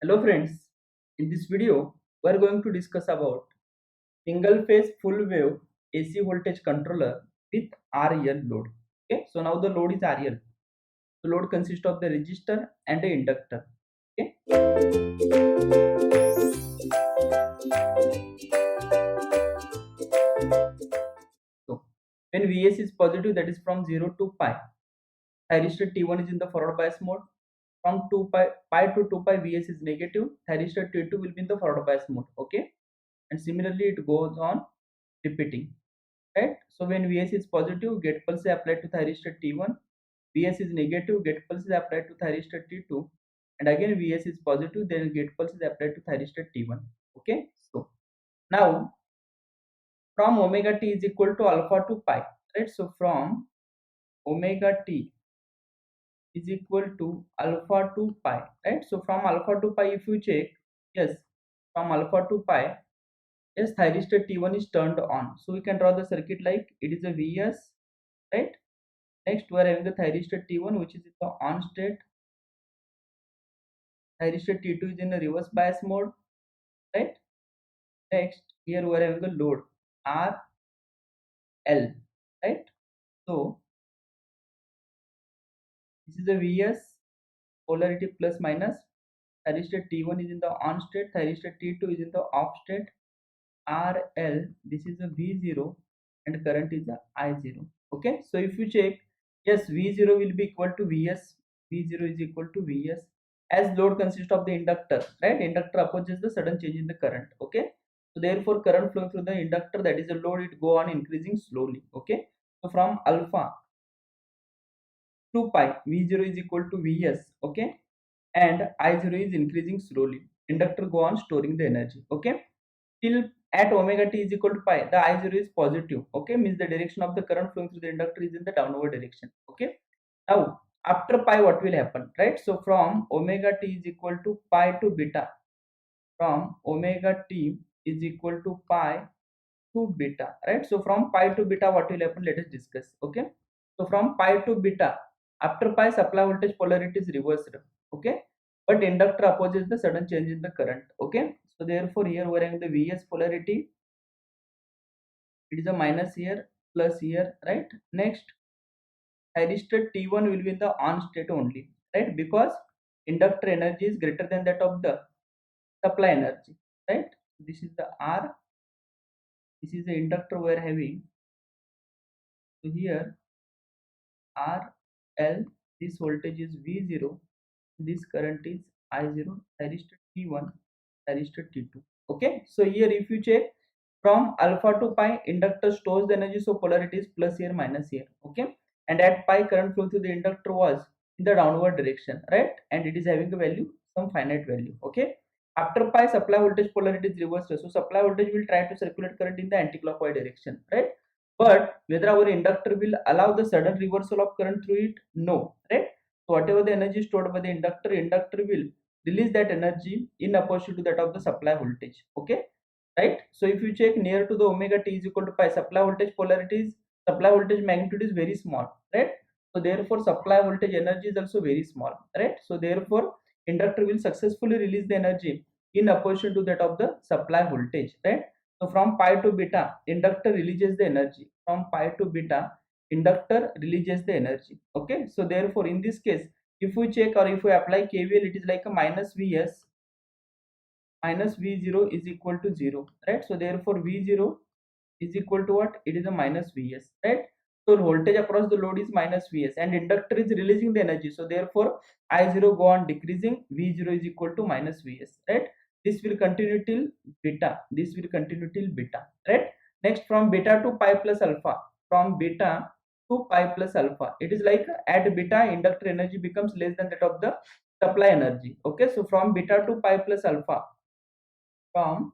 Hello friends, in this video we are going to discuss about single phase full wave AC voltage controller with RL load. Okay, so now the load is RL. The load consists of the resistor and the inductor. Okay, so when Vs is positive, that is from 0 to pi, thyristor T1 is in the forward bias mode. From 2 pi to 2 pi Vs is negative, thyristor T2 will be in the forward bias mode. Okay, and similarly it goes on repeating. Right, so when Vs is positive, gate pulse is applied to thyristor T1. Vs is negative, gate pulse is applied to thyristor T2, and again Vs is positive, then gate pulse is applied to thyristor T1. Okay, so now from omega t is equal to alpha to pi, right? So from omega t is equal to alpha to pi, right? So from alpha to pi, if you check, yes, from alpha to pi, yes, thyristor T1 is turned on. So we can draw the circuit like it is a Vs, right? Next, we are having the thyristor T1, which is in the on state. Thyristor T2 is in the reverse bias mode, right? Next, here we are having the load R L, right? So this is the Vs polarity plus minus. Thyristor T1 is in the on state. Thyristor T2 is in the off state. RL, this is a V0, and current is a I0. Okay, so if you check, yes, V0 will be equal to Vs. V0 is equal to Vs, as load consists of the inductor, right? Inductor opposes the sudden change in the current. Okay, so therefore current flowing through the inductor, that is the load, it go on increasing slowly. Okay, so from alpha to pi, V0 is equal to Vs. Okay, and I0 is increasing slowly. Inductor go on storing the energy. Okay, till at omega t is equal to pi, the I0 is positive. Okay, means the direction of the current flowing through the inductor is in the downward direction. Okay, now after pi what will happen, right? So from omega t is equal to pi to beta, from omega t is equal to pi to beta, right? So from pi to beta what will happen, let us discuss. Okay, so from pi to beta, after pi supply voltage polarity is reversed. Okay, but inductor opposes the sudden change in the current. Okay, so therefore here we are having the Vs polarity, it is a minus here, plus here, right? Next, thyristor T1 will be in the on state only, right? Because inductor energy is greater than that of the supply energy, right? This is the R, this is the inductor we are having. So here R L, this voltage is V0, this current is I0, thyristor T1, thyristor T2. Okay, so here if you check, from alpha to pi, inductor stores the energy, so polarity is plus here, minus here. Okay, and at pi, current flow through the inductor was in the downward direction, right? And it is having a value, some finite value. Okay, after pi, supply voltage polarity is reversed, so supply voltage will try to circulate current in the anti-clockwise direction, right? But whether our inductor will allow the sudden reversal of current through it, no, right? So whatever the energy stored by the inductor will release that energy in opposition to that of the supply voltage. Okay, right? So if you check near to the omega t is equal to pi, supply voltage polarity is, supply voltage magnitude is very small, right? So therefore supply voltage energy is also very small, right? So therefore inductor will successfully release the energy in opposition to that of the supply voltage, right? So from pi to beta, inductor releases the energy. From pi to beta, inductor releases the energy. Okay, so therefore in this case, if we check or if we apply KVL, it is like a minus Vs minus V0 is equal to 0, right? So therefore V0 is equal to what? It is a minus Vs, right? So voltage across the load is minus Vs, and inductor is releasing the energy, so therefore I0 go on decreasing, V0 is equal to minus Vs, right? This will continue till beta, this will continue till beta, right? Next, from beta to pi plus alpha, from beta to pi plus alpha, it is like at beta, inductor energy becomes less than that of the supply energy. Okay, so from beta to pi plus alpha, from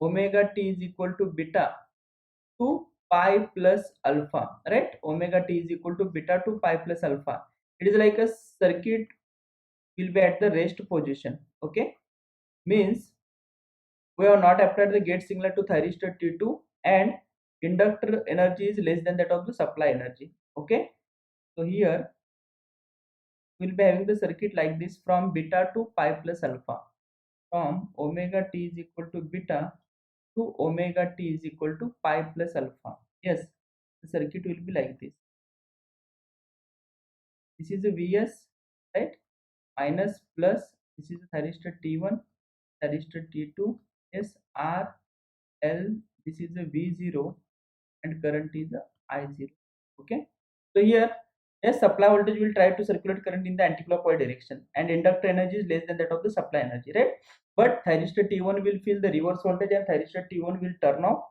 omega t is equal to beta to pi plus alpha, right? Omega t is equal to beta to pi plus alpha, it is like a circuit will be at the rest position. Okay, means we have not applied the gate signal to thyristor T2, and inductor energy is less than that of the supply energy. Okay, so here we'll be having the circuit like this, from beta to pi plus alpha. from omega t is equal to beta to omega t is equal to pi plus alpha. Yes, the circuit will be like this. This is a Vs, right? Minus plus, this is a thyristor T1, thyristor T2. Yes, R, L, this is a V0 and current is a I0. Okay. So here, yes, supply voltage will try to circulate current in the anticlockwise direction and inductor energy is less than that of the supply energy, right? But thyristor T1 will feel the reverse voltage and thyristor T1 will turn off,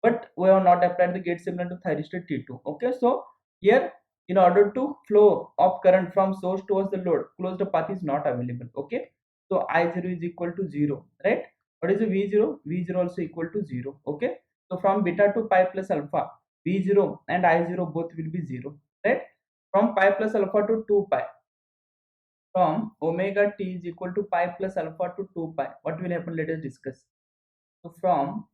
but we have not applied the gate signal to thyristor T2. Okay, so here in order to flow of current from source towards the load, closed path is not available. Okay, so I0 is equal to 0, right? What is the V0? V0 also equal to 0. Okay, so from beta to pi plus alpha, V0 and I0 both will be 0, right? From pi plus alpha to 2 pi, from omega t is equal to pi plus alpha to 2 pi, what will happen? Let us discuss. So from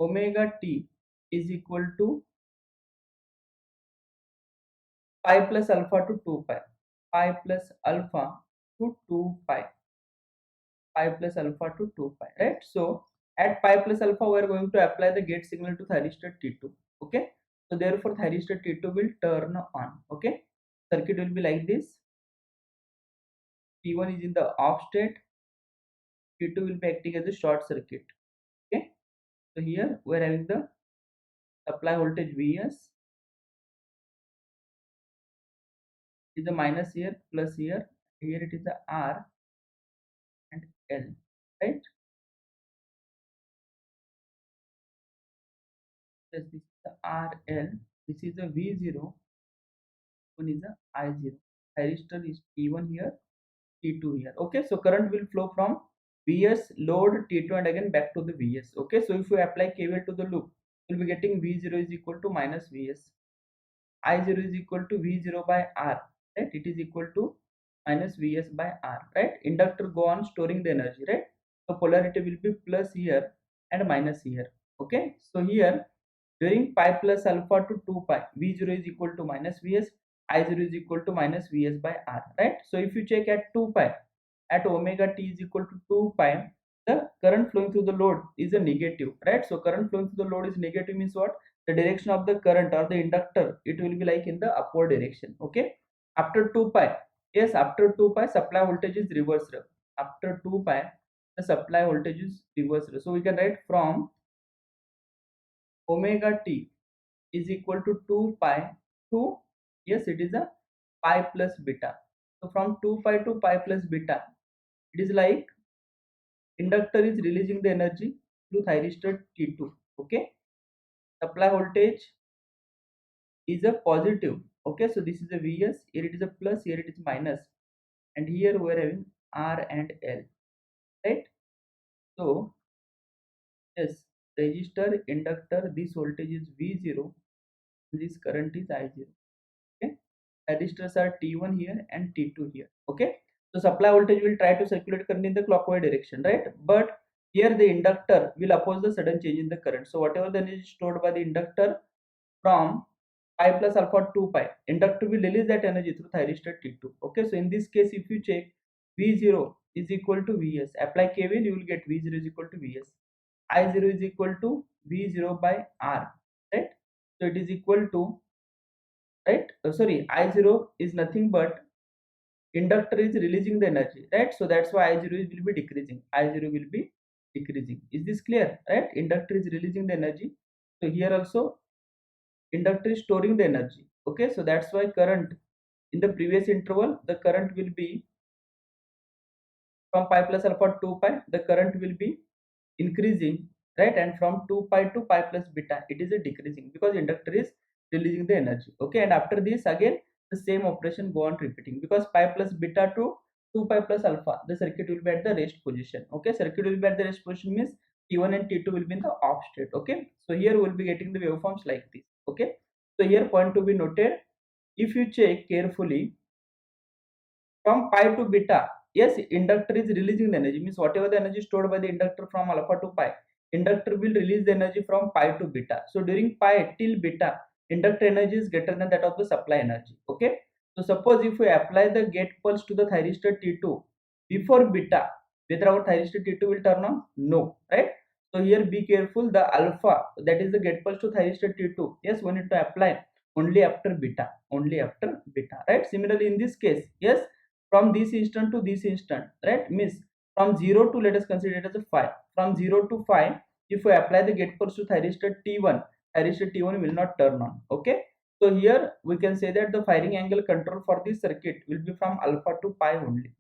omega t is equal to pi plus alpha to 2 pi, pi plus alpha to 2 pi, pi plus alpha to 2 pi, right? So at pi plus alpha we are going to apply the gate signal to thyristor T2. Okay, so therefore thyristor T2 will turn on. Okay, circuit will be like this. T1 is in the off state, T2 will be acting as a short circuit. Okay, so here we are having the supply voltage Vs is a minus here, plus here, here it is the R and L, right? Yes, this is the RL, this is the V0, one is the I0. Thyristor is T1 here, T2 here. Okay, so current will flow from Vs load T2 and again back to the Vs. Okay, so if we apply KVL to the loop, we'll be getting V0 is equal to minus Vs. I0 is equal to V0 by R, right? It is equal to minus Vs by R, right? Inductor go on storing the energy, right? So polarity will be plus here and minus here. Okay, so here during pi plus alpha to 2 pi, V0 is equal to minus Vs, I0 is equal to minus Vs by R, right? So if you check at 2 pi, at omega t is equal to 2 pi, the current flowing through the load is a negative, right? So current flowing through the load is negative means what? The direction of the current or the inductor, it will be like in the upward direction. Okay, after 2 pi, yes, after 2 pi supply voltage is reversed. After 2 pi the supply voltage is reversed, so we can write from omega t is equal to 2 pi to, yes, it is a pi plus beta. So from 2 pi to pi plus beta, it is like inductor is releasing the energy through thyristor T2. Okay, supply voltage is a positive. Okay, so this is a Vs, here it is a plus, here it is minus, and here we are having R and L, right? So yes, resistor, inductor, this voltage is V0, this current is I0. Okay, resistors are T1 here and T2 here. Okay, so supply voltage will try to circulate current in the clockwise direction, right? But here the inductor will oppose the sudden change in the current. So whatever the energy stored by the inductor from pi plus alpha 2 pi, inductor will release that energy through thyristor T2. Okay, so in this case if you check, V0 is equal to Vs, apply KVL, you will get V0 is equal to Vs, I0 is equal to V0 by R, right? So it is equal to, right, sorry, I0 is nothing but inductor is releasing the energy, right? So that's why I0 will be decreasing, I0 will be decreasing. Is this clear? Right, inductor is releasing the energy, so here also inductor is storing the energy. Okay, so that's why current in the previous interval, the current will be from pi plus alpha 2 pi, the current will be increasing, right? And from 2 pi to pi plus beta, it is a decreasing because inductor is releasing the energy. Okay, and after this again the same operation go on repeating, because pi plus beta to 2 pi plus alpha, the circuit will be at the rest position. Okay, circuit will be at the rest position means T1 and T2 will be in the off state. Okay, so here we will be getting the waveforms like this. Okay, so here point to be noted, if you check carefully, from pi to beta, yes, inductor is releasing the energy means whatever the energy stored by the inductor from alpha to pi, inductor will release the energy from pi to beta. So during pi till beta, inductor energy is greater than that of the supply energy. Okay, so suppose if we apply the gate pulse to the thyristor T2, before beta, whether our thyristor T2 will turn on? No, right? So here be careful, the alpha, that is the get pulse to thyristor T2. Yes, we need to apply only after beta, right? Similarly, in this case, yes, from this instant to this instant, right? Means from 0 to, let us consider it as a 5. From 0 to 5, if we apply the get pulse to thyristor T1, thyristor T1 will not turn on. Okay. So here we can say that the firing angle control for this circuit will be from alpha to pi only,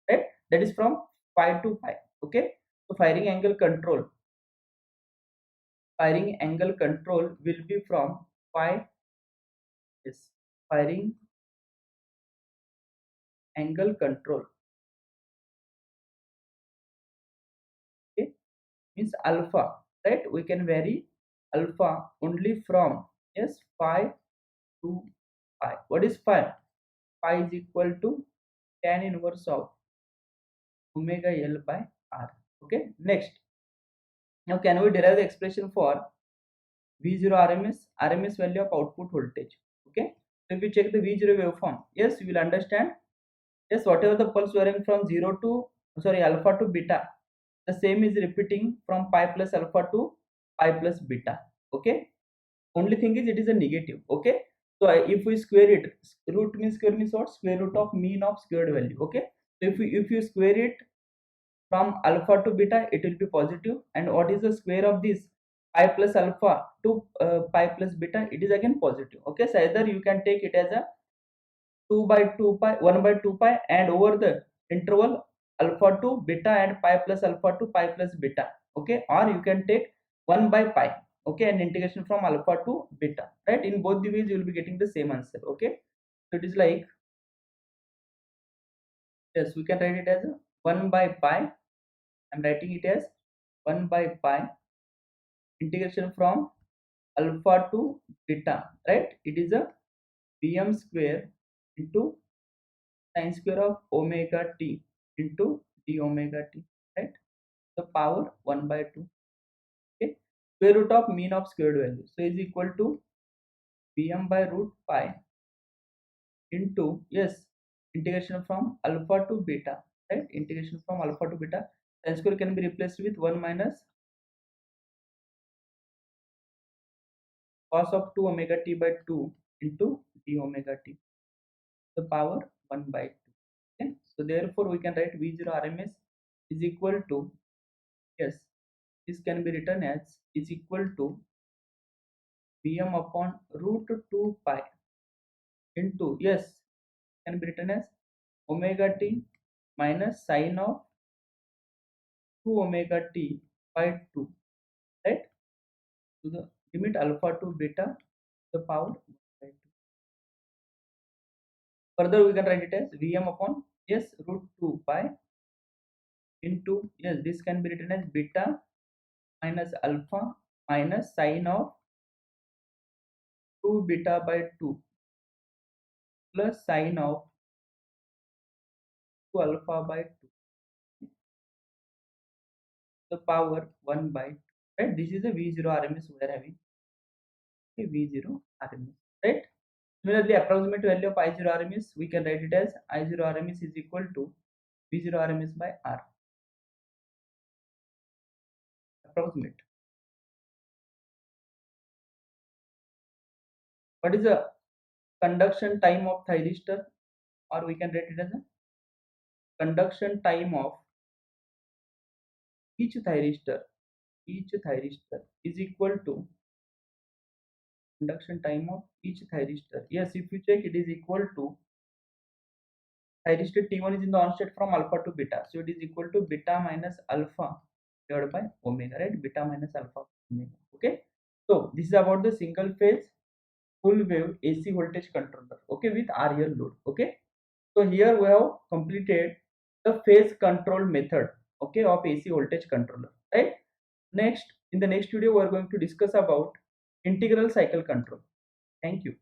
right? That is from pi to pi. Okay. So firing angle control will be from pi. Yes, firing angle control. Okay, means alpha, right? We can vary alpha only from, yes, pi to pi. What is pi? Pi is equal to tan inverse of omega L by R. Okay. Next, now can we derive the expression for V0 RMS value of output voltage? Okay. So if you check the V0 waveform, yes, you will understand. Yes, whatever the pulse varying from 0 to, sorry, alpha to beta, the same is repeating from pi plus alpha to pi plus beta. Okay. Only thing is it is a negative. Okay. So if we square it, root means square means what? Square root of mean of squared value. Okay. So if you square it from alpha to beta, it will be positive. And what is the square of this? Pi plus alpha to pi plus beta, it is again positive. Okay. So either you can take it as a 2 by 2 pi, 1 by 2 pi, and over the interval alpha to beta and pi plus alpha to pi plus beta. Okay, or you can take 1 by pi. Okay, and integration from alpha to beta, right? In both the ways you will be getting the same answer. Okay, so it is like, yes, we can write it as 1 by pi. I'm writing it as 1 by pi integration from alpha to beta, right? It is a Vm square into sine square of omega t into d omega t, right? The power 1 by 2. Okay, square root of mean of squared value, so is equal to Vm by root pi into, yes, integration from alpha to beta, right? Integration from alpha to beta, sine square can be replaced with 1 minus cos of 2 omega t by 2 into d omega t, the power 1 by 2. Okay, so therefore we can write V0 RMS is equal to, yes, this can be written as is equal to Vm upon root 2 pi into, yes, can be written as omega t minus sine of 2 omega t by 2, right? To the limit alpha to beta, the power 1 by 2. Further we can write it as Vm upon, yes, root 2 pi into, yes, this can be written as beta minus alpha minus sine of 2 beta by 2 plus sine of 2 alpha by 2, the power 1 by 2, right? This is a V0 RMS we are having. Okay, V0 RMS, right? Similarly, approximate value of I0 RMS, we can write it as I0 RMS is equal to V0 RMS by R. Approximate. What is the conduction time of thyristor? Or we can write it as a conduction time of each thyristor. Each thyristor is equal to conduction time of each thyristor. Yes, if you check, it is equal to thyristor T1 is in the on state from alpha to beta. So it is equal to beta minus alpha divided by omega, right? Beta minus alpha omega. Okay. So this is about the single phase full wave AC voltage controller. Okay, with RL load. Okay. So here we have completed the phase control method. Okay, of AC voltage controller. Right. Next, in the next video, we are going to discuss about integral cycle control. Thank you.